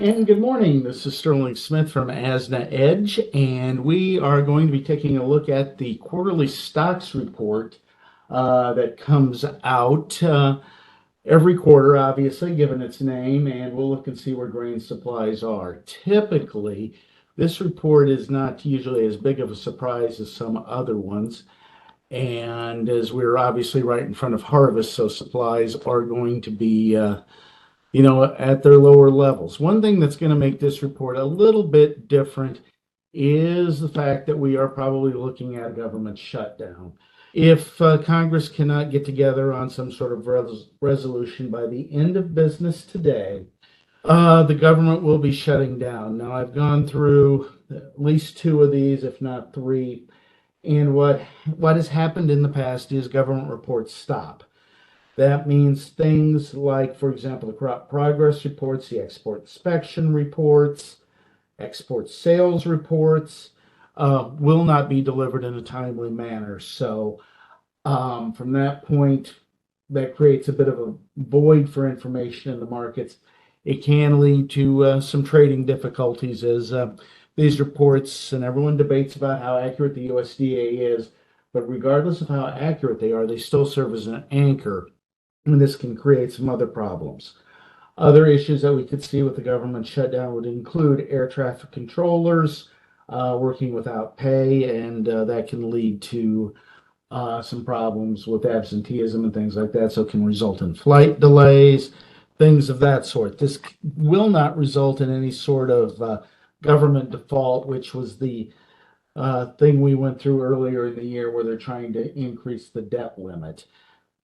And good morning. This is Sterling Smith from ASNA Edge, and we are going to be taking a look at the quarterly stocks report that comes out every quarter, obviously, given its name, and we'll look and see where grain supplies are. Typically, this report is not usually as big of a surprise as some other ones, and as we're obviously right in front of harvest, so supplies are going to be at their lower levels. One thing that's going to make this report a little bit different is the fact that we are probably looking at a government shutdown. If Congress cannot get together on some sort of resolution by the end of business today, the government will be shutting down. Now, I've gone through at least two of these, if not three, and what has happened in the past is government reports stop. That means things like, for example, the crop progress reports, the export inspection reports, export sales reports will not be delivered in a timely manner. So from that point, that creates a bit of a void for information in the markets. It can lead to some trading difficulties as these reports, and everyone debates about how accurate the USDA is, but regardless of how accurate they are, they still serve as an anchor. And this can create some other problems. Other issues that we could see with the government shutdown would include air traffic controllers working without pay, and that can lead to some problems with absenteeism and things like that. So it can result in flight delays, things of that sort. This will not result in any sort of government default, which was the thing we went through earlier in the year where they're trying to increase the debt limit.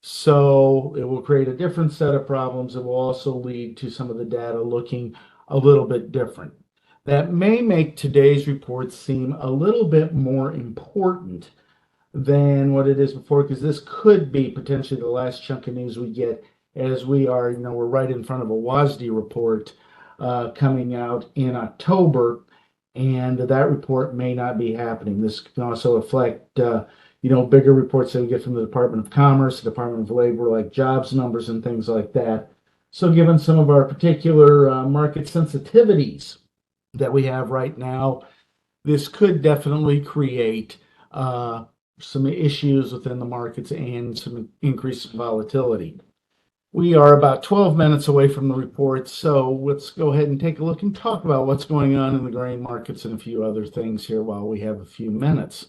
So it will create a different set of problems. It will also lead to some of the data looking a little bit different. That may make today's report seem a little bit more important than what it is before, because this could be potentially the last chunk of news we get, as we're right in front of a WASDE report coming out in October, and that report may not be happening. This can also affect bigger reports that we get from the Department of Commerce, the Department of Labor, like jobs numbers and things like that. So given some of our particular market sensitivities that we have right now, this could definitely create some issues within the markets and some increased volatility. We are about 12 minutes away from the report, so let's go ahead and take a look and talk about what's going on in the grain markets and a few other things here while we have a few minutes.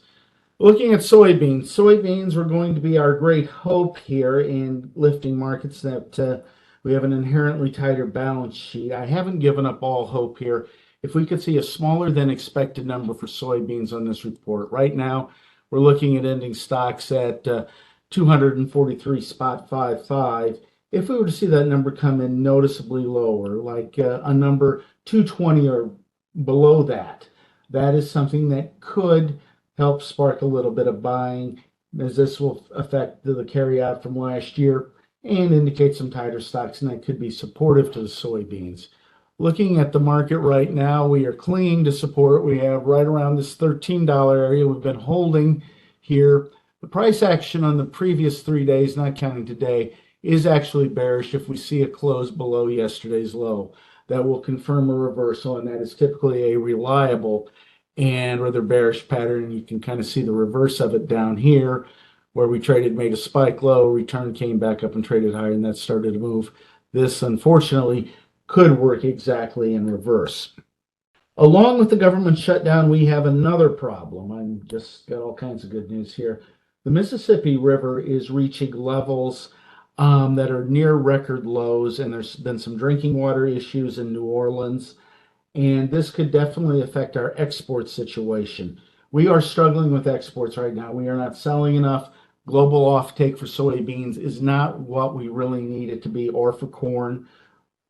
Looking at soybeans, soybeans are going to be our great hope here in lifting markets that we have an inherently tighter balance sheet. I haven't given up all hope here. If we could see a smaller than expected number for soybeans on this report. Right now, we're looking at ending stocks at 243.55. If we were to see that number come in noticeably lower, like a number 220 or below that, that is something that could help spark a little bit of buying, as this will affect the carryout from last year and indicate some tighter stocks, and that could be supportive to the soybeans. Looking at the market right now, we are clinging to support. We have right around this $13 area we've been holding here. The price action on the previous 3 days, not counting today, is actually bearish. If we see a close below yesterday's low, that will confirm a reversal, and that is typically a reliable and rather bearish pattern. And you can kind of see the reverse of it down here, where we traded, made a spike low, returned, came back up and traded higher, and that started to move. This, unfortunately, could work exactly in reverse. Along with the government shutdown, we have another problem. I'm just got all kinds of good news here. The Mississippi River is reaching levels that are near record lows, and there's been some drinking water issues in New Orleans, and this could definitely affect our export situation. We are struggling with exports right now. We are not selling enough. Global offtake for soybeans is not what we really need it to be, or for corn.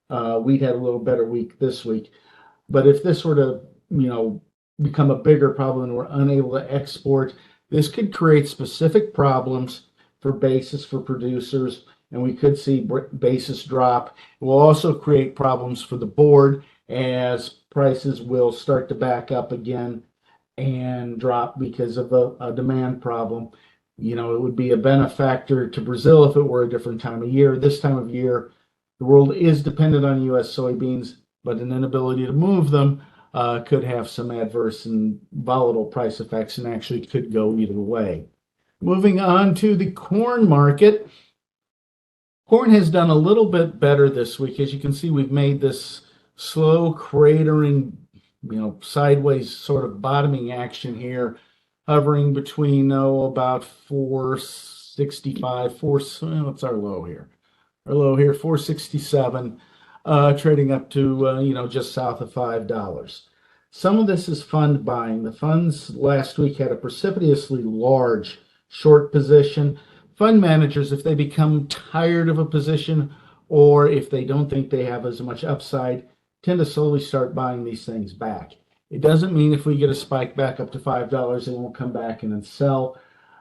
Wheat had a little better week this week. But if this were to, become a bigger problem and we're unable to export, this could create specific problems for basis for producers, and we could see basis drop. It will also create problems for the board, as prices will start to back up again and drop because of a demand problem. It would be a benefactor to Brazil if it were a different time of year. This time of year, the world is dependent on U.S. soybeans. but an inability to move them could have some adverse and volatile price effects and actually could go either way. Moving on to the corn market. Corn has done a little bit better this week. As you can see, we've made this slow cratering, sideways sort of bottoming action here, hovering between, about 465, what's our low here? Our low here, 467, trading up to, just south of $5. Some of this is fund buying. The funds last week had a precipitously large short position. Fund managers, if they become tired of a position or if they don't think they have as much upside, tend to slowly start buying these things back. It doesn't mean if we get a spike back up to $5, they won't come back in and sell,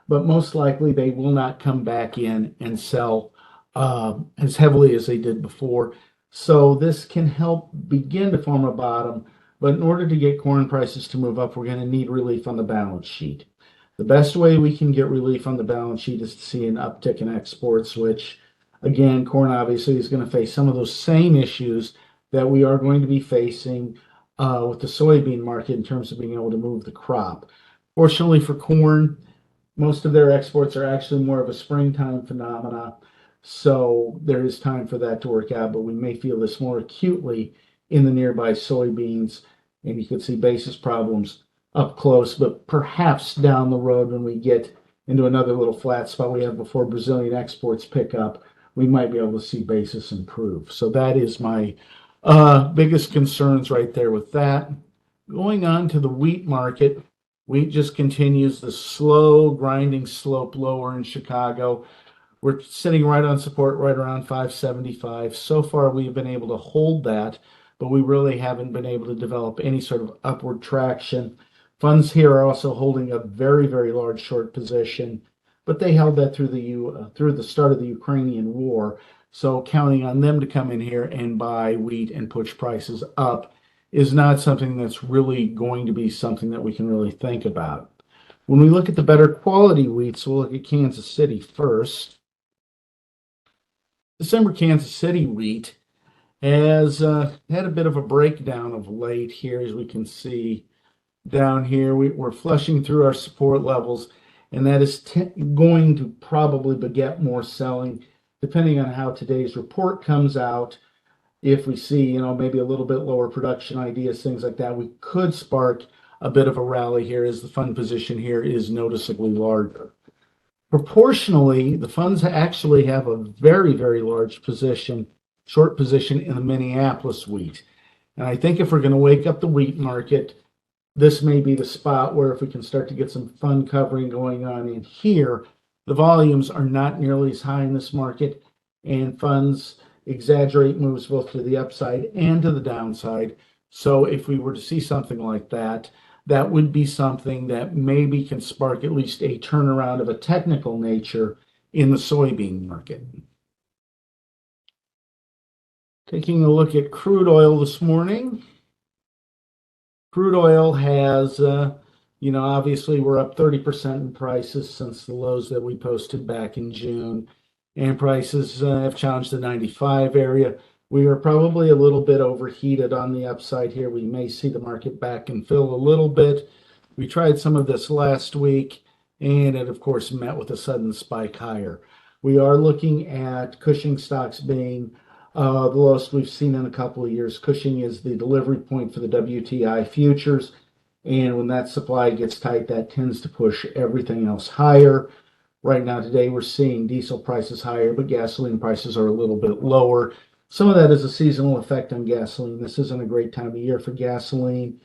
but most likely they will not come back in and sell as heavily as they did before. So this can help begin to form a bottom, but in order to get corn prices to move up, we're going to need relief on the balance sheet. The best way we can get relief on the balance sheet is to see an uptick in exports, which, again, corn obviously is going to face some of those same issues that we are going to be facing with the soybean market in terms of being able to move the crop. Fortunately for corn, most of their exports are actually more of a springtime phenomena, so there is time for that to work out, but we may feel this more acutely in the nearby soybeans, and you could see basis problems up close, but perhaps down the road when we get into another little flat spot we have before Brazilian exports pick up, we might be able to see basis improve. So that is my biggest concerns right there with that. Going on to the wheat market, wheat just continues the slow grinding slope lower in Chicago. We're sitting right on support right around 575. So far, we've been able to hold that, but we really haven't been able to develop any sort of upward traction. Funds here are also holding a very, very large short position, but they held that through the start of the Ukrainian war. So counting on them to come in here and buy wheat and push prices up is not something that's really going to be something that we can really think about. When we look at the better quality wheats, we'll look at Kansas City first. December Kansas City wheat has had a bit of a breakdown of late here, as we can see down here. We're flushing through our support levels, and that is going to probably beget more selling, depending on how today's report comes out. If we see, maybe a little bit lower production ideas, things like that, we could spark a bit of a rally here as the fund position here is noticeably larger. Proportionally, the funds actually have a very, very large position, short position in the Minneapolis wheat. And I think if we're going to wake up the wheat market, this may be the spot where if we can start to get some fund covering going on in here, the volumes are not nearly as high in this market, and funds exaggerate moves both to the upside and to the downside. So if we were to see something like that, that would be something that maybe can spark at least a turnaround of a technical nature in the soybean market. Taking a look at crude oil this morning. Crude oil has, obviously we're up 30% in prices since the lows that we posted back in June, and prices have challenged the 95 area. We are probably a little bit overheated on the upside here. We may see the market back and fill a little bit. We tried some of this last week, and it, of course, met with a sudden spike higher. We are looking at Cushing stocks being the lowest we've seen in a couple of years. Cushing is the delivery point for the WTI futures, and when that supply gets tight, that tends to push everything else higher. Right now, today, we're seeing diesel prices higher, but gasoline prices are a little bit lower. Some of that is a seasonal effect on gasoline. This isn't a great time of year for gasoline,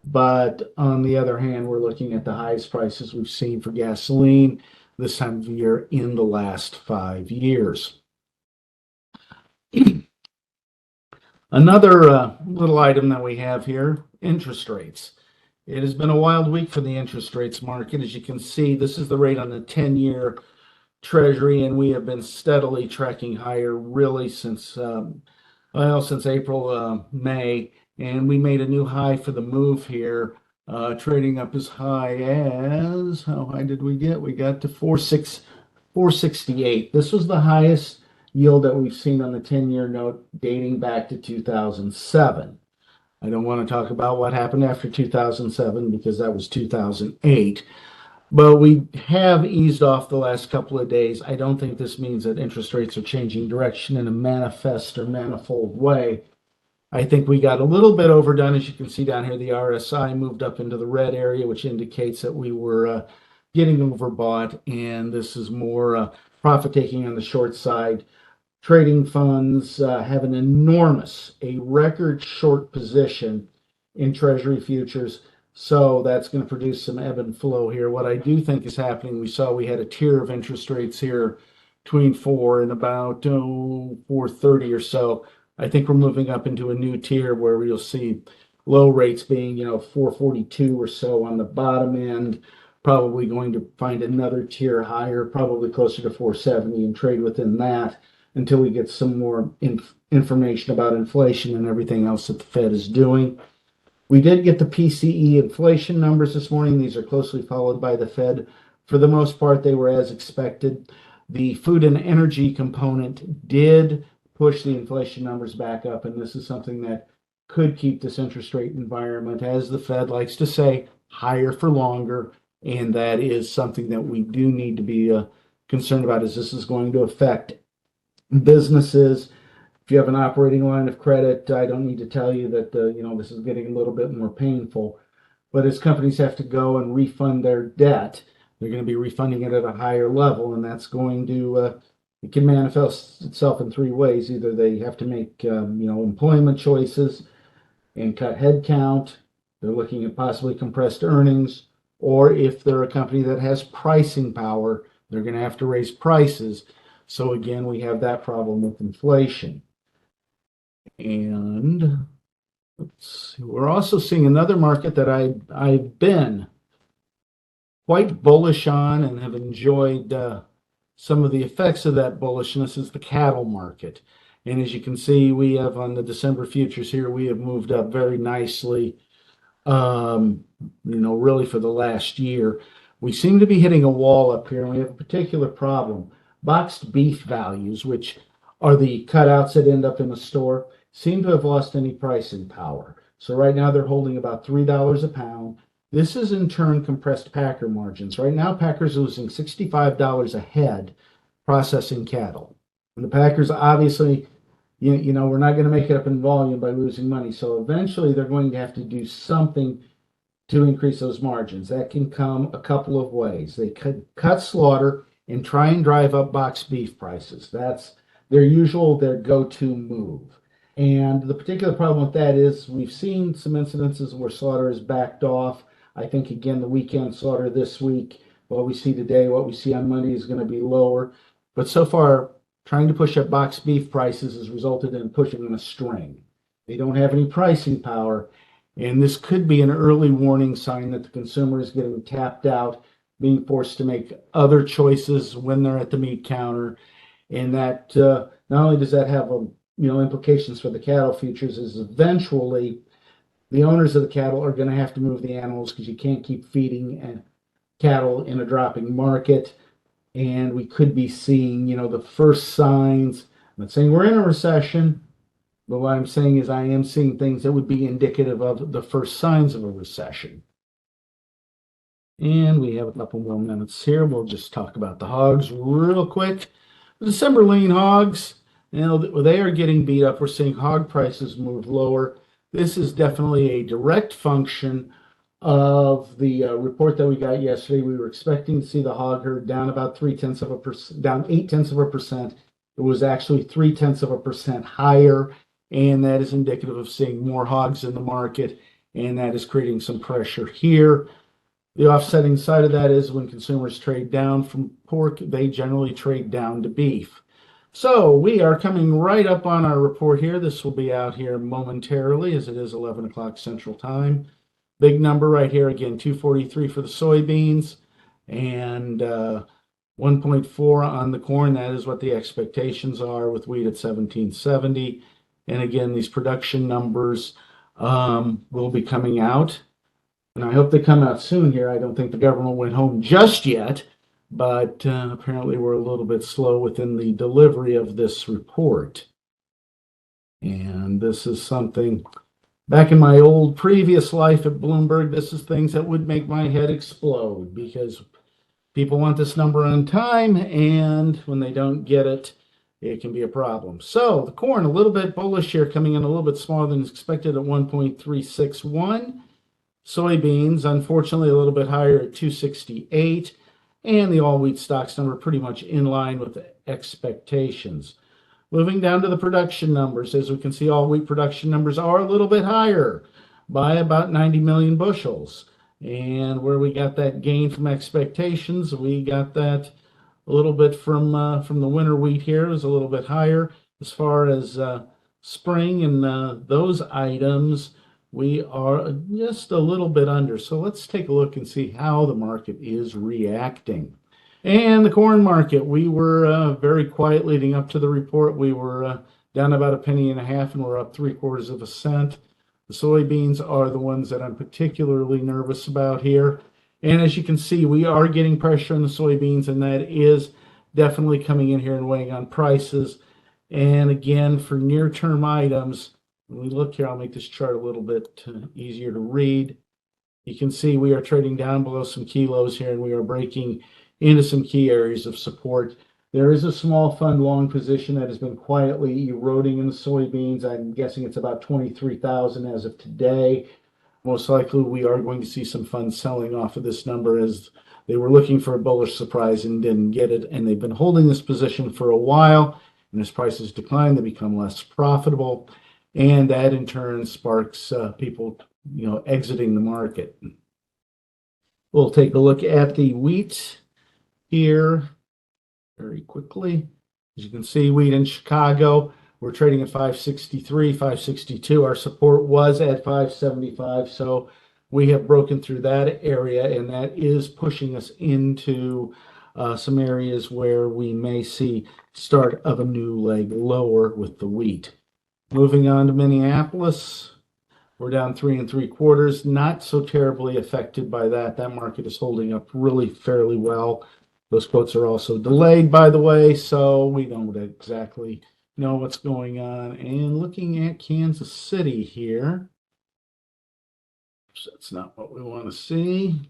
but on the other hand, we're looking at the highest prices we've seen for gasoline this time of year in the last 5 years. Another little item that we have here, interest rates. It has been a wild week for the interest rates market. As you can see, this is the rate on the 10-year Treasury, and we have been steadily tracking higher really since April, May, and we made a new high for the move here, trading up as high as, how high did we get? We got to 468. This was the highest yield that we've seen on the 10-year note dating back to 2007. I don't want to talk about what happened after 2007 because that was 2008. But we have eased off the last couple of days. I don't think this means that interest rates are changing direction in a manifest or manifold way. I think we got a little bit overdone. As you can see down here, the RSI moved up into the red area, which indicates that we were getting overbought, and this is more profit taking on the short side. Trading funds have an enormous, a record short position in Treasury futures. So that's going to produce some ebb and flow here. What I do think is happening, we had a tier of interest rates here between 4 and about 430 or so. I think we're moving up into a new tier where you'll see low rates being, 442 or so on the bottom end. Probably going to find another tier higher, probably closer to 470 and trade within that until we get some more information about inflation and everything else that the Fed is doing. We did get the PCE inflation numbers this morning. These are closely followed by the Fed. For the most part, they were as expected. The food and energy component did push the inflation numbers back up, and this is something that could keep this interest rate environment, as the Fed likes to say, higher for longer, and that is something that we do need to be concerned about, as this is going to affect businesses. If you have an operating line of credit, I don't need to tell you that this is getting a little bit more painful. But as companies have to go and refund their debt, they're going to be refunding it at a higher level, and that's going to it can manifest itself in three ways. Either they have to make employment choices and cut headcount. They're looking at possibly compressed earnings, or if they're a company that has pricing power, they're going to have to raise prices. So again, we have that problem with inflation. And let's see, we're also seeing another market that I've been quite bullish on and have enjoyed some of the effects of that bullishness is the cattle market. And as you can see, we have on the December futures here, we have moved up very nicely, really for the last year. We seem to be hitting a wall up here, and we have a particular problem. Boxed beef values, which are the cutouts that end up in the store, seem to have lost any pricing power. So right now they're holding about $3 a pound. This is in turn compressed packer margins. Right now, packers are losing $65 a head processing cattle. And the packers obviously, we're not going to make it up in volume by losing money. So eventually they're going to have to do something to increase those margins. That can come a couple of ways. They could cut slaughter and try and drive up boxed beef prices. That's their go-to move. And the particular problem with that is we've seen some incidences where slaughter is backed off. I think, again, the weekend slaughter this week, what we see today, what we see on Monday is going to be lower. But so far, trying to push up boxed beef prices has resulted in pushing on a string. They don't have any pricing power. And this could be an early warning sign that the consumer is getting tapped out, being forced to make other choices when they're at the meat counter. And that not only does that have implications for the cattle futures, is eventually the owners of the cattle are going to have to move the animals because you can't keep feeding cattle in a dropping market. And we could be seeing, the first signs. I'm not saying we're in a recession, but what I'm saying is I am seeing things that would be indicative of the first signs of a recession. And we have a couple more minutes here. We'll just talk about the hogs real quick. The December lean hogs, they are getting beat up. We're seeing hog prices move lower. This is definitely a direct function of the report that we got yesterday. We were expecting to see the hog herd down about 0.3%, down 0.8%. It was actually 0.3% higher, and that is indicative of seeing more hogs in the market, and that is creating some pressure here. The offsetting side of that is when consumers trade down from pork, they generally trade down to beef. So we are coming right up on our report here. This will be out here momentarily as it is 11 o'clock Central Time. Big number right here, again, 243 for the soybeans and 1.4 on the corn. That is what the expectations are, with wheat at 1770. And again, these production numbers will be coming out. And I hope they come out soon here. I don't think the government went home just yet. but apparently we're a little bit slow within the delivery of this report. And this is something, back in my old previous life at Bloomberg, this is things that would make my head explode because people want this number on time, and when they don't get it, it can be a problem. So the corn, a little bit bullish here, coming in a little bit smaller than expected at 1.361. Soybeans, unfortunately, a little bit higher at 268. And the all wheat stocks number pretty much in line with expectations. Moving down to the production numbers, as we can see, all wheat production numbers are a little bit higher by about 90 million bushels. And where we got that gain from expectations, we got that a little bit from the winter wheat here is a little bit higher. As far as spring and those items, we are just a little bit under. So let's take a look and see how the market is reacting. And the corn market, we were very quiet leading up to the report. We were down about 1.5 pennies, and we're up 3/4 of a cent. The soybeans are the ones that I'm particularly nervous about here. And as you can see, we are getting pressure on the soybeans, and that is definitely coming in here and weighing on prices. And again, for near-term items, when we look here, I'll make this chart a little bit easier to read. You can see we are trading down below some kilos here, and we are breaking into some key areas of support. There is a small fund long position that has been quietly eroding in the soybeans. I'm guessing it's about 23,000 as of today. Most likely we are going to see some funds selling off of this number as they were looking for a bullish surprise and didn't get it. And they've been holding this position for a while. And as prices decline, they become less profitable. And that in turn sparks people, exiting the market. We'll take a look at the wheat here very quickly. As you can see, wheat in Chicago, we're trading at 563, 562. Our support was at 575, so we have broken through that area, and that is pushing us into some areas where we may see start of a new leg lower with the wheat. Moving on to Minneapolis, we're down 3 3/4, not so terribly affected by that. That market is holding up really fairly well. Those quotes are also delayed, by the way, so we don't exactly know what's going on. And looking at Kansas City here, that's not what we want to see.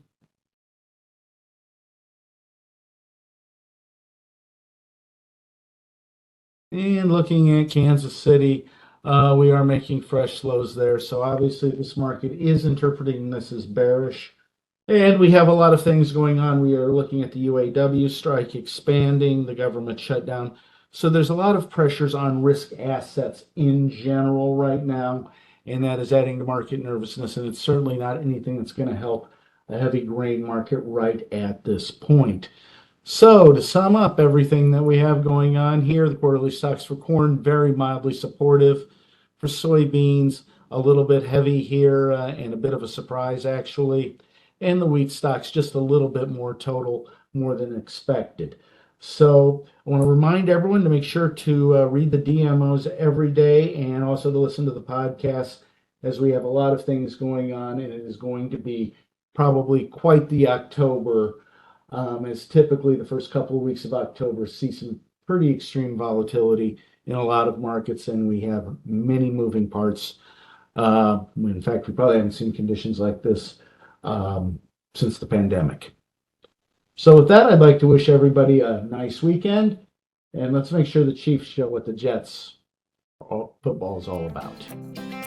And looking at Kansas City, we are making fresh lows there. So obviously this market is interpreting this as bearish. And we have a lot of things going on. We are looking at the UAW strike expanding, the government shutdown. So there's a lot of pressures on risk assets in general right now, and that is adding to market nervousness. And it's certainly not anything that's going to help a heavy grain market right at this point. So to sum up everything that we have going on here, the quarterly stocks for corn, very mildly supportive. For soybeans, a little bit heavy here and a bit of a surprise actually. And the wheat stocks just a little bit more total, more than expected. So I want to remind everyone to make sure to read the DMOs every day and also to listen to the podcast, as we have a lot of things going on, and it is going to be probably quite the October, as typically the first couple of weeks of October see some pretty extreme volatility in a lot of markets, and we have many moving parts. In fact, we probably haven't seen conditions like this since the pandemic. So with that, I'd like to wish everybody a nice weekend, and let's make sure the Chiefs show what the Jets football is all about.